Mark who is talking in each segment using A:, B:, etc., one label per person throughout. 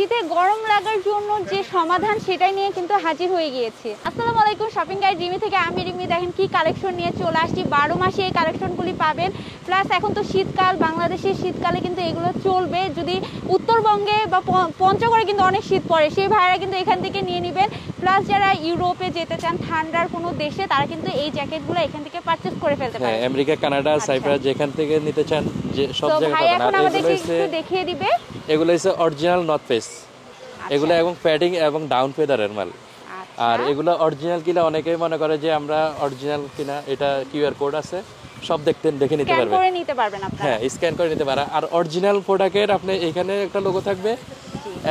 A: শীতে গরম লাগার জন্য যে সমাধান সেটাই নিয়ে কিন্তু হাজির হয়ে গিয়েছে। আসসালামু আলাইকুম, শপিং গাইড রিমি থেকে আমি রিমি। দেখেন কি কালেকশন নিয়ে চলে আসছি, 12 মাসে এই কালেকশনগুলি পাবেন। প্লাস এখন তো শীতকাল, বাংলাদেশের শীতকালে কিন্তু এগুলো চলবে। যদি উত্তরবঙ্গে বা পঞ্চগড়ে কিন্তু অনেক শীত পড়ে, সেই ভাইরা কিন্তু এখান থেকে নিয়ে নেবেন। প্লাস যারা ইউরোপে যেতে চান, ঠান্ডার কোনো দেশে, তারা কিন্তু এই জ্যাকেটগুলো এখান থেকে পারচেজ করে ফেলতে পারেন।
B: হ্যাঁ, আমেরিকা, কানাডা, সাইপ্রাস যেখান থেকে নিতে চান যে সব জায়গায়
A: ভাই
B: পাবেন।
A: এখন আমাদেরকে একটু দেখিয়ে দিবে।
B: এগুলো হচ্ছে অরিজিনাল নর্থ ফেস, এগুলো এবং প্যাডিং এবং ডাউন ফেদারের মাল। আর এগুলো অরিজিনাল কিনা অনেকেই মনে করে যে আমরা অরিজিনাল কিনা, এটা কিউআর কোড আছে, সব দেখে নিতে পারবেন,
A: করে নিতে পারবেন আপনারা।
B: হ্যাঁ, স্ক্যান করে নিতে পারেন। আর অরিজিনাল প্রোডাক্টের আপনি এখানে একটা লোগো থাকবে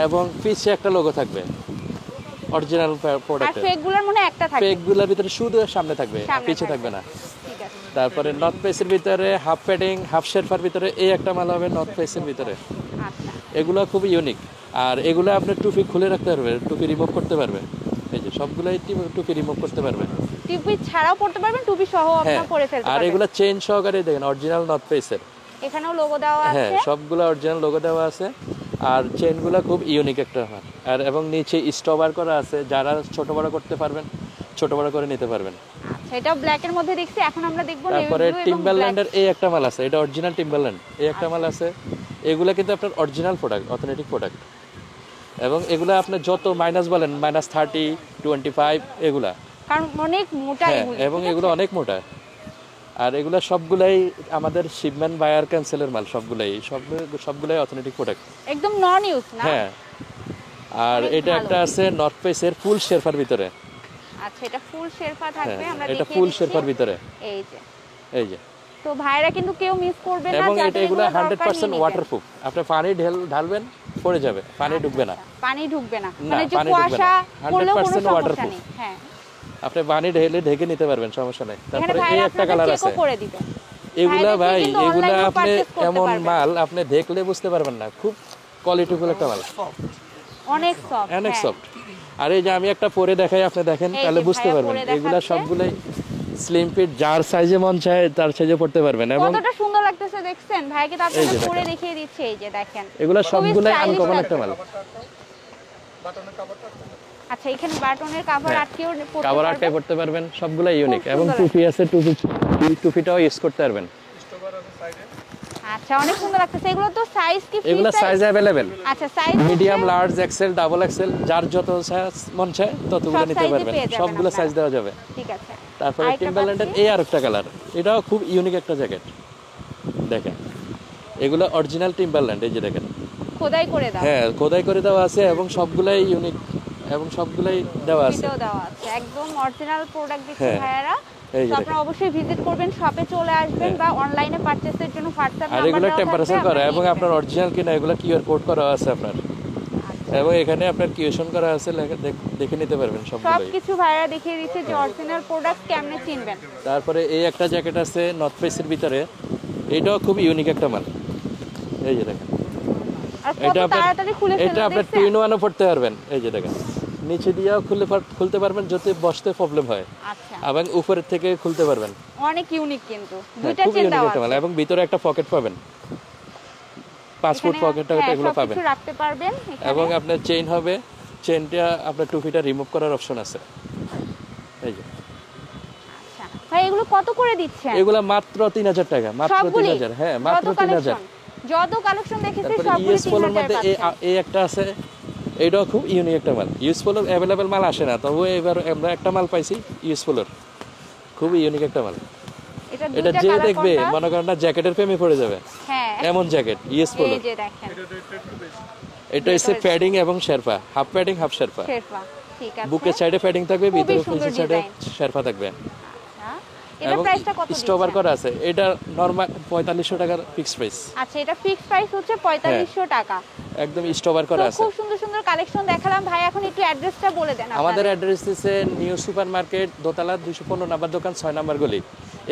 B: এবং পিছে একটা লোগো থাকবে অরিজিনাল প্রোডাক্টের।
A: আর ফেকগুলোর মনে একটা থাকবে,
B: ফেকগুলোর ভিতরে শুধু সামনে থাকবে, পিছে থাকবে না।
A: ঠিক আছে।
B: তারপরে নর্থ ফেসের ভিতরে হাফ প্যাডিং, হাফ শেরফার ভিতরে এই একটা মাল হবে নর্থ ফেসের ভিতরে।
A: আচ্ছা,
B: এগুলো খুব ইউনিক। আর এগুলো আপনি টুপি খুলে রাখতে পারবেন, টুপি রিমুভ করতে পারবেন। এই যে সবগুলাই টুপি রিমুভ করতে পারবেন,
A: টুপি ছাড়াও পড়তে পারবেন, টুপি সহ আপনি পরে ফেলতে পারবেন।
B: আর এগুলো চেইন সহকারে দেখেন অরিজিনাল নর্থ ফেসের,
A: এখানেও লোগো দেওয়া আছে।
B: হ্যাঁ, সবগুলো অরিজিনাল লোগো দেওয়া আছে। আর চেইনগুলো খুব ইউনিক একটা হয়। আর এবং নিচে স্টপার করা আছে, যারা ছোট বড় করতে পারবেন ছোট বড় করে নিতে পারবেন।
A: আচ্ছা, এটা ব্ল্যাক এর মধ্যে দেখছি। এখন আমরা দেখব
B: তারপরে টিম্বারল্যান্ডের এই একটা মাল আছে, এটা অরিজিনাল টিম্বারল্যান্ড, এই একটা মাল আছে। এগুলা কিন্তু আপনার অরিজিনাল প্রোডাক্ট, অথেন্টিক প্রোডাক্ট। এবং এগুলা আপনি যত মাইনাস বলেন, -30, 25, এগুলা
A: কারণ অনেক মোটা এগুলো,
B: এবং এগুলো অনেক মোটা। আর এগুলা সবগুলাই আমাদের শিপমেন্ট বায়ার ক্যান্সেলের মাল, সবগুলাই অথেন্টিক প্রোডাক্ট,
A: একদম নন ইউজ না।
B: হ্যাঁ। আর এটা একটা আছে নর্থ ফেসের ফুল শেরফার ভিতরে।
A: আচ্ছা, এটা ফুল শেরফা থাকবে, আমরা
B: এটা ফুল শেরফার ভিতরে। এই যে
A: তো ভাইরা কিন্তু কেউ মিস করবে না।
B: এবং এটা এগুলো 100% ওয়াটারপ্রুফ। আপনি পানি ঢালবেন, পড়ে যাবে, পানি ঢুকবে না,
A: পানি ঢুকবে না, মানে যে কুয়াশা পড়লেও কোনো সমস্যা নেই। হ্যাঁ,
B: আপনি পানি ঢেকে নিতে পারবেন, সমস্যা নেই। তারপরে এই একটা কালার আছে, এগুলা ভাই, এগুলা আপনি এমন মাল আপনি দেখলে বুঝতে পারবেন না, খুব কোয়ালিটিফুল একটা মাল,
A: অনেক সফট,
B: অনেক সফট। আর এই যে আমি একটা পরে দেখাই, আপনি দেখেন, তাহলে বুঝতে পারবেন। এগুলা সবগুলাই স্লিম ফিট, যার সাইজে মন চায় তার সাইজে পড়তে পারবেন। এবং
A: কতটা সুন্দর লাগতেছে দেখছেন, ভাইকে তো আপনারা পরে দেখিয়ে দিচ্ছে। এই যে দেখেন,
B: এগুলা সবগুলাই আনকমন একটা মাল।
A: আচ্ছা, এখানে বাটনের কভার
B: আটকেও পড়তে পারবেন, সবগুলাই ইউনিক। এবং টুপি আছে, টুপিটাও ইউজ করতে পারবেন।
A: আচ্ছা, অনেক সুন্দর লাগতেছে। এগুলো তো সাইজ কি?
B: এগুলো সাইজ अवेलेबल।
A: আচ্ছা, size
B: medium, large, XL, double XL, যার যত সাইজ মন চায় ততগুলো নিতে পারবেন, সবগুলো সাইজ দেওয়া যাবে।
A: ঠিক আছে।
B: তারপরে টিম্বারল্যান্ডের এই আরেকটা কালার, এটাও খুব ইউনিক একটা জ্যাকেট। দেখেন, এগুলো অরিজিনাল টিম্বারল্যান্ড, এই যে দেখেন
A: খোদাই করে দাও।
B: হ্যাঁ, খোদাই করে দেওয়া আছে এবং সবগুলাই ইউনিক এবং সবগুলাই দেওয়া আছে,
A: একদম অরিজিনাল প্রোডাক্ট দিচ্ছে ভাইয়ারা। তো আপনারা অবশ্যই ভিজিট করবেন, শপে চলে আসবেন, বা অনলাইনে পারচেজের জন্য হোয়াটসঅ্যাপ নাম্বার
B: দেওয়া আছে। আর এগুলো টেম্পারেচার করা এবং আপনার অরিজিনাল কিনা এগুলো কিউআর কোড করা আছে আপনার, এবং এখানে আপনার কিউশন করা আছে, দেখে নিতে পারবেন
A: সবকিছু ভাইয়ারা দেখিয়ে দিচ্ছে যে অরিজিনাল প্রোডাক্ট কেমনে চিনবেন।
B: তারপরে এই একটা জ্যাকেট আছে নর্থ ফেসের ভিতরে, এটাও খুব ইউনিক একটা মাল। এই যে দেখেন, এটা আপনার 2-in-1 পড়তে পারবেন। এই যে দেখেন, নিচে দিয়েও খুলতে পারবেন যদি বসতে প্রবলেম হয়, এবং উপরের থেকে খুলতে পারবেন।
A: অনেক ইউনিক, কিন্তু দুইটা
B: চেন দেওয়া আছে, এবং ভিতরে একটা পকেট পাবেন, পাসপোর্ট পকেট এগুলো পাবেন,
A: রাখতে পারবেন।
B: এবং আপনার চেইন হবে, চেইনটা আপনার টুপিটা রিমুভ করার অপশন আছে। এই যে
A: আচ্ছা ভাই, এগুলো কত করে দিচ্ছেন?
B: এগুলো মাত্র 3000 টাকা, মাত্র 3000। হ্যাঁ, মাত্র 3000।
A: যত কালেকশন দেখেছি সবগুলো 3000
B: এই একটা আছে, এটাও খুব ইউনিক একটা মাল। ইউজফুলের অ্যাভেলেবেল মাল আসে না, তবু এবার আমরা একটা মাল পাইছি ইউজফুলের, খুব ইউনিক একটা মাল। এটা যে দেখবে মনে করেন না জ্যাকেটের প্রেমে পড়ে যাবে, এমন জ্যাকেট ইউজফুল।
A: এই যে দেখেন,
B: এটা হচ্ছে প্যাডিং এবং Sherpa, half padding half Sherpa.
A: ঠিক আছে,
B: বুকের সাইডে প্যাডিং থাকবে, ভিতরে পিছের সাইডে শেরপা থাকবে।
A: এটা প্রাইসটা কত?
B: স্টপার করা আছে, এটা নরমাল 4500 টাকার ফিক্সড প্রাইস।
A: আচ্ছা, এটা ফিক্সড প্রাইস হচ্ছে 4500 টাকা,
B: একদম স্টপার করা আছে।
A: খুব সুন্দর সুন্দর কালেকশন দেখালাম ভাই। এখন একটু অ্যাড্রেসটা বলে দেন।
B: আমাদের অ্যাড্রেস হচ্ছে নিউ সুপার মার্কেট, দোতলা, 215 নাম্বার দোকান, 6 নাম্বার গলি।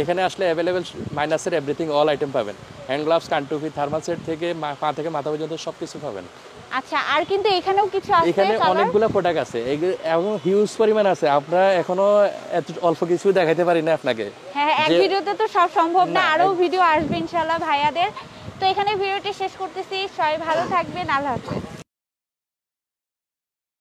B: এখানে আসলে অ্যাভেলেবেল মাইনাসের এভরিথিং, অল আইটেম পাবেন। হ্যান্ড গ্লাভস, কানটুপি, থার্মাল সেট থেকে পা থেকে মাথা পর্যন্ত সবকিছু পাবেন।
A: আচ্ছা, আর কিন্তু এখানেও কিছু আছে,
B: এখানে অনেকগুলো প্রোডাক্ট আছে, এবং হিউজ পরিমাণ আছে। আমরা এখনো এত অল্প কিছু দেখাইতে পারি না আপনাকে।
A: হ্যাঁ, এক ভিডিওতে তো সব সম্ভব না, আরো ভিডিও আসবে ইনশাআল্লাহ ভাইয়াদের। তো এখানে ভিডিওটি শেষ করতেছি, সবাই ভালো থাকবেন, আল্লাহ হাফেজ।